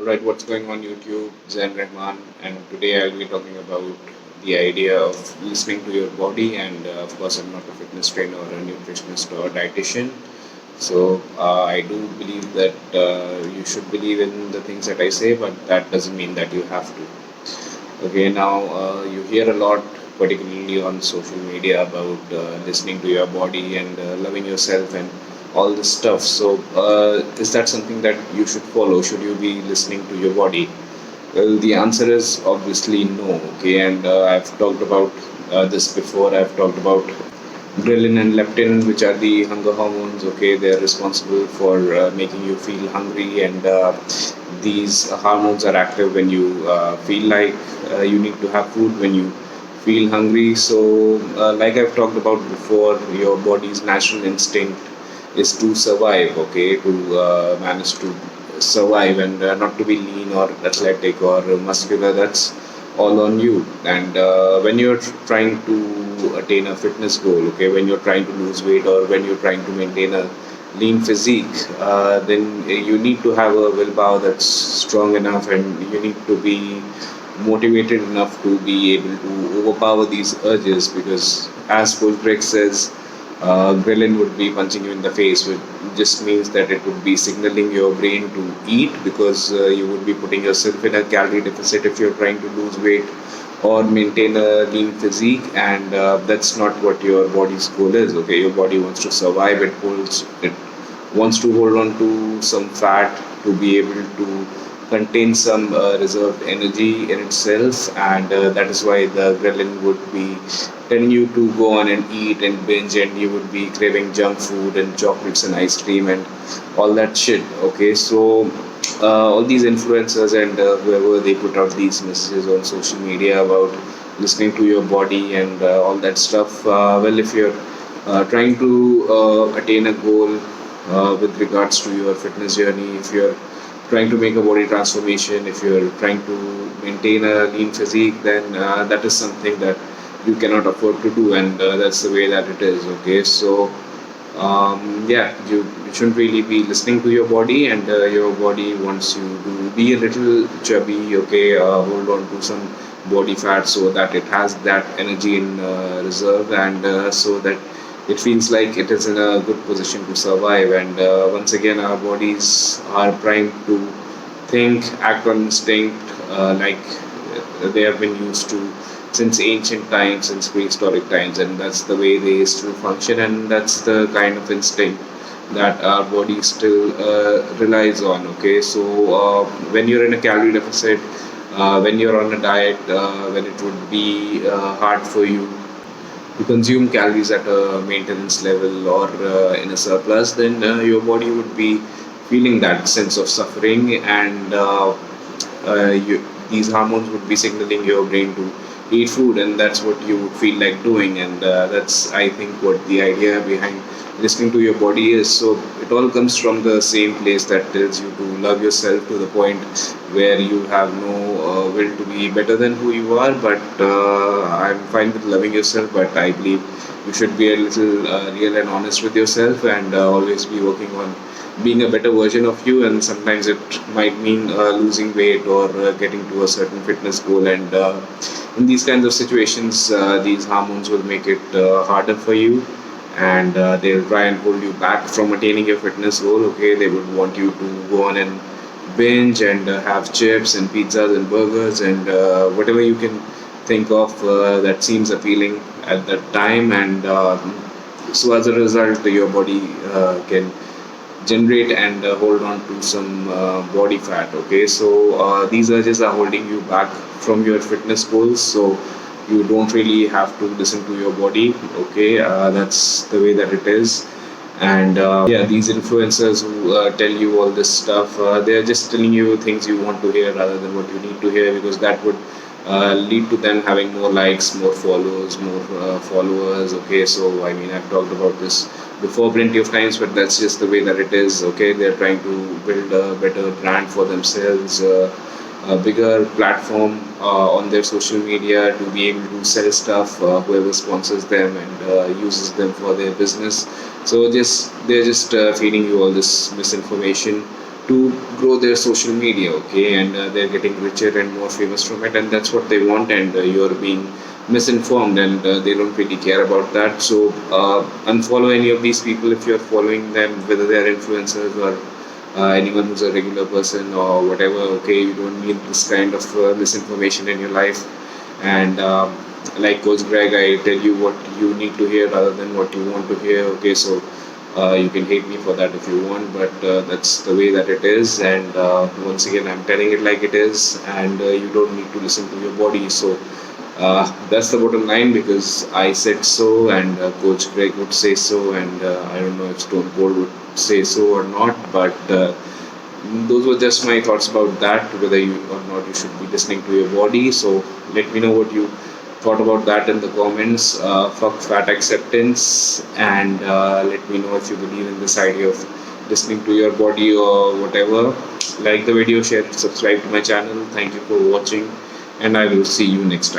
Alright, what's going on YouTube? Zen Rahman, and today I'll be talking about the idea of listening to your body. And of course, I'm not a fitness trainer or a nutritionist or a dietitian, so I do believe that you should believe in the things that I say, but that doesn't mean that you have to. Okay, now you hear a lot, particularly on social media, about listening to your body and loving yourself and all this stuff. So, is that something that you should follow? Should you be listening to your body? Well, the answer is obviously no. Okay, and I've talked about this before. I've talked about ghrelin and leptin, which are the hunger hormones. Okay, they're responsible for making you feel hungry, and these hormones are active when you feel like you need to have food, when you feel hungry. So, like I've talked about before, your body's natural instinct is to survive. Okay, to manage to survive and not to be lean or athletic or muscular. That's all on you. And when you're trying to attain a fitness goal, okay, when you're trying to lose weight or when you're trying to maintain a lean physique, then you need to have a willpower that's strong enough, and you need to be motivated enough to be able to overpower these urges, because as Fulbright says, ghrelin would be punching you in the face, which just means that it would be signaling your brain to eat, because you would be putting yourself in a calorie deficit if you're trying to lose weight or maintain a lean physique, and that's not what your body's goal is. Okay, your body wants to survive. It wants to hold on to some fat to be able to contain some reserved energy in itself, and that is why the ghrelin would be telling you to go on and eat and binge, and you would be craving junk food and chocolates and ice cream and all that shit. Okay, so all these influencers and whoever, they put out these messages on social media about listening to your body and all that stuff. Well, if you're trying to attain a goal with regards to your fitness journey, if you're trying to make a body transformation, if you're trying to maintain a lean physique, then that is something that you cannot afford to do, and that's the way that it is. Okay, so yeah, you shouldn't really be listening to your body, and your body wants you to be a little chubby. Okay, hold on to some body fat so that it has that energy in reserve, and so that it feels like it is in a good position to survive. And once again, our bodies are primed to think, act on instinct, like they have been used to since ancient times, since prehistoric times, and that's the way they still function, and that's the kind of instinct that our body still relies on. Okay, so when you're in a calorie deficit, when you're on a diet, when it would be hard for you to consume calories at a maintenance level or in a surplus, then your body would be feeling that sense of suffering, and these hormones would be signaling your brain to eat food, and that's what you would feel like doing. And that's, I think, what the idea behind listening to your body is. So it all comes from the same place that tells you to love yourself to the point where you have no will to be better than who you are. But I'm fine with loving yourself, but I believe you should be a little real and honest with yourself, and always be working on being a better version of you. And sometimes it might mean losing weight or getting to a certain fitness goal, and in these kinds of situations, these hormones will make it harder for you, and they'll try and hold you back from attaining your fitness goal. Okay, they would want you to go on and binge and have chips and pizzas and burgers and whatever you can think of that seems appealing at that time. And so as a result, your body can generate and hold on to some body fat. Okay, so these urges are holding you back from your fitness goals, so you don't really have to listen to your body. Okay, that's the way that it is. And yeah, these influencers who tell you all this stuff, they're just telling you things you want to hear rather than what you need to hear, because that would lead to them having more likes, more followers, more followers. Okay, so I mean, I've talked about this before plenty of times, but that's just the way that it is. Okay, they're trying to build a better brand for themselves, a bigger platform on their social media to be able to sell stuff, whoever sponsors them and uses them for their business. So just they're just feeding you all this misinformation to grow their social media, okay, and they're getting richer and more famous from it, and that's what they want, and you're being misinformed, and they don't really care about that. So unfollow any of these people if you're following them, whether they're influencers or anyone who's a regular person or whatever. Okay, you don't need this kind of misinformation in your life. And like Coach Greg, I tell you what you need to hear rather than what you want to hear. Okay, so you can hate me for that if you want, but that's the way that it is. And once again, I'm telling it like it is, and you don't need to listen to your body. So that's the bottom line, because I said so, and Coach Greg would say so, and I don't know if Stone Cold would say so or not, but those were just my thoughts about that, whether you or not you should be listening to your body. So let me know what you thought about that in the comments. Fuck fat acceptance, and let me know if you believe in this idea of listening to your body or whatever. Like the video, share it, subscribe to my channel. Thank you for watching, and I will see you next time.